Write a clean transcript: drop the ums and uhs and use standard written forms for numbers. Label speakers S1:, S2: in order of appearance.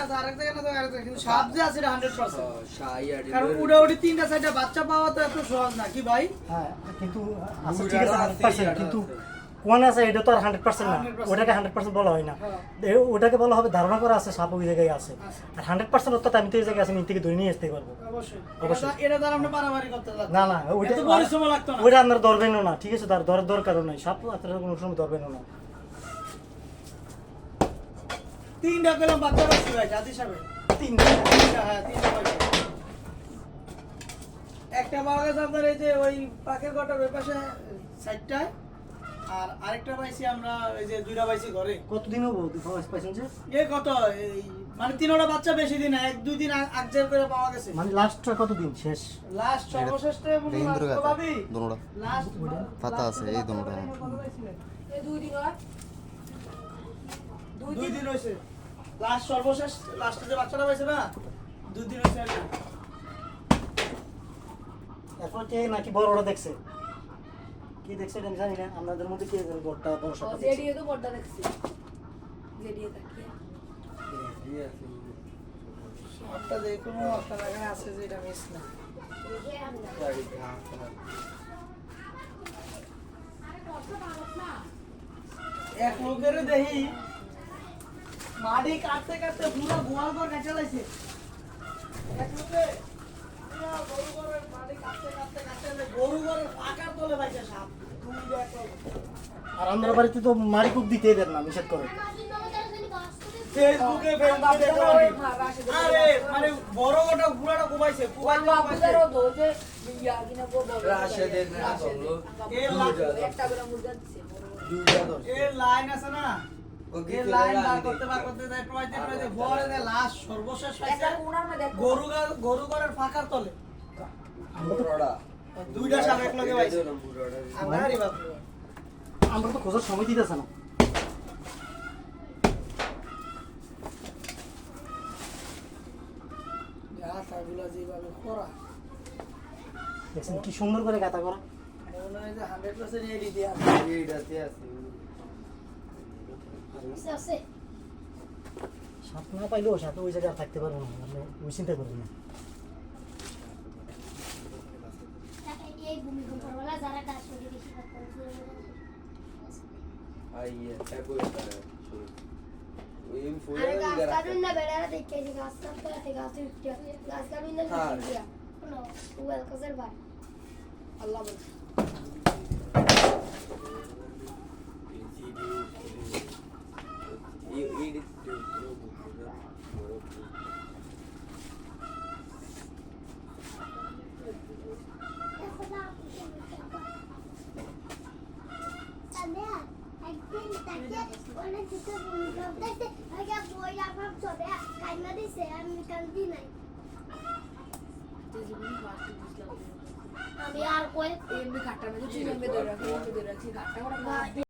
S1: আছে আরেক জায়গায় না তো আরেক জায়গায়, কিন্তু সাপ যে আছে এটা 100%। কারণ উড়াউড়ি তিনটা চারটা বাচ্চা পাওয়া তো এত সহজ না কি ভাই?
S2: হ্যাঁ কিন্তু আছে ঠিক আছে 100%, কিন্তু কোন আছে এটা তো আর 100% না, ওটাকে 100% বলা হয় না, ওটাকে বলা হবে ধারণা করা আছে সাপ ওই জায়গায় আছে। আর 100% অর্থাৎ আমি তো এই জায়গায় আছে, আমি থেকে ধরে নিয়ে আসতে পারবো
S1: অবশ্যই। এটা দ্বারা আমরা পারাবারি করতে লাগবে
S2: না না, ওইটা
S1: এত পরিশ্রম লাগতো না।
S2: ওইটা আপনার ধরবেনও না, ঠিক আছে, তার ধরার দরকারও নাই, সাপ আপনার কোনো সময় ধরবেনও না।
S1: তিনটা পেলাম বাচ্চা পাচ্ছি ভাই জাতি সাহেব, তিনটা হ্যাঁ তিনটা পাচ্ছি। একটা পাওয়া গেছে আপনার এই যে ওই পাখের ঘরটার ওই পাশে সাইডটায়, আর আরেকটা পাইছি আমরা এই যে দুইটা পাইছি ঘরে।
S2: কতদিন হবো পাইছেন যে?
S1: এ কত এই মানে তিনটা বাচ্চা বেশি দিন না, এক দুই দিন আগজের করে পাওয়া গেছে।
S2: মানে লাস্টটা কতদিন শেষ?
S1: লাস্ট সর্বশেষটা মনে হয় ভাবি
S3: দোনোটা
S1: লাস্ট
S3: পাতা আছে এই দোনোটা।
S4: এই দুই দিন হয়
S1: দুই দিন হইছে লাস্ট সর্বশেষ লাস্টে যে বাচ্চাটা পাইছে না, দুই দিন হইছে আর কি।
S2: এরপর কে নাকি বড়টা দেখছে, কি দেখছে এটা আমি জানি না, আপনাদের মধ্যে কে বড়টা বড় সাপ দেখছে?
S4: জেডিও তো বড়টা দেখছি জেডিও তাকিয়ে
S1: একটা যে কোনো আপনার এখানে আছে যে এটা মিস না। এক লোকের দেখি মাটি কাটতে কাটতে পুরো গোয়াল ঘর কাটে লাইছে। এক লোকে পুরো গরু ঘরের মাটি কাটতে কাটতে কাটতে গরু ঘরের পাকার তলে পাইছে সাপ। তুমি দেখো
S2: আর আমরা বাড়িতে তো মারি কুপ দিতেই দেন না, নিষেধ করে।
S1: ফেসবুকে দেখো আরে মানে বড় ওটা পুরাটা কোবাইছে কোবাইছে
S4: বাবুদেরও দোজে ইয়া কিনা বড়
S5: রাশেদের না ধরলো
S4: একটা করে মুরগা দিছে
S1: এর লাইন আছে না, ওকে লাইন বার করতে যায় প্রবাইতে বড়ে লাস্ট সর্বশেষ
S4: একটা
S1: পাইছে
S4: কোণার মধ্যে
S1: গরু ঘরের ফাঁকার তলে
S5: বুড়োটা
S1: দুইটা সাপ এক লগে পাইছে। আমরা আরে বাপ রে বাপ।
S2: আমরা তো খোঁজার সময় দিতেছে না।
S1: গাথাগুলো যেভাবে করা
S2: দেখছেন কি সুন্দর করে গাতা করা।
S1: মনে হয় যে 100% রেডি দেয়া
S5: এইটাতে আছে
S2: সাপ না পাইলেও সাথে ওই জায়গায় আর থাকতে পারবো না, আপনি ওই চিন্তা করবেন না।
S6: এই ভূমিকম্পওয়ালা যারা কাজ করে বেশি কাজ করে
S5: আইয়ে তারপরে ওই ফুল
S6: আরে গাছ কাটুন না বেড়ারা দেখে যে গাছ কাটতে গাছ উঠতে গাছ কাটুন না দিয়া কোনো ওয়েল কাজের ভাই
S4: আল্লাহ বলে
S6: একদিন তাকে অনেক কিছু ভূমিকম্প দেখতে আগে বই আমার চলে কাইমা দিছে আমি কান্দি নাই আমি আর কই
S4: এমনি কাটা মেরে চিনে ধরে রাখি ঘাটটা করা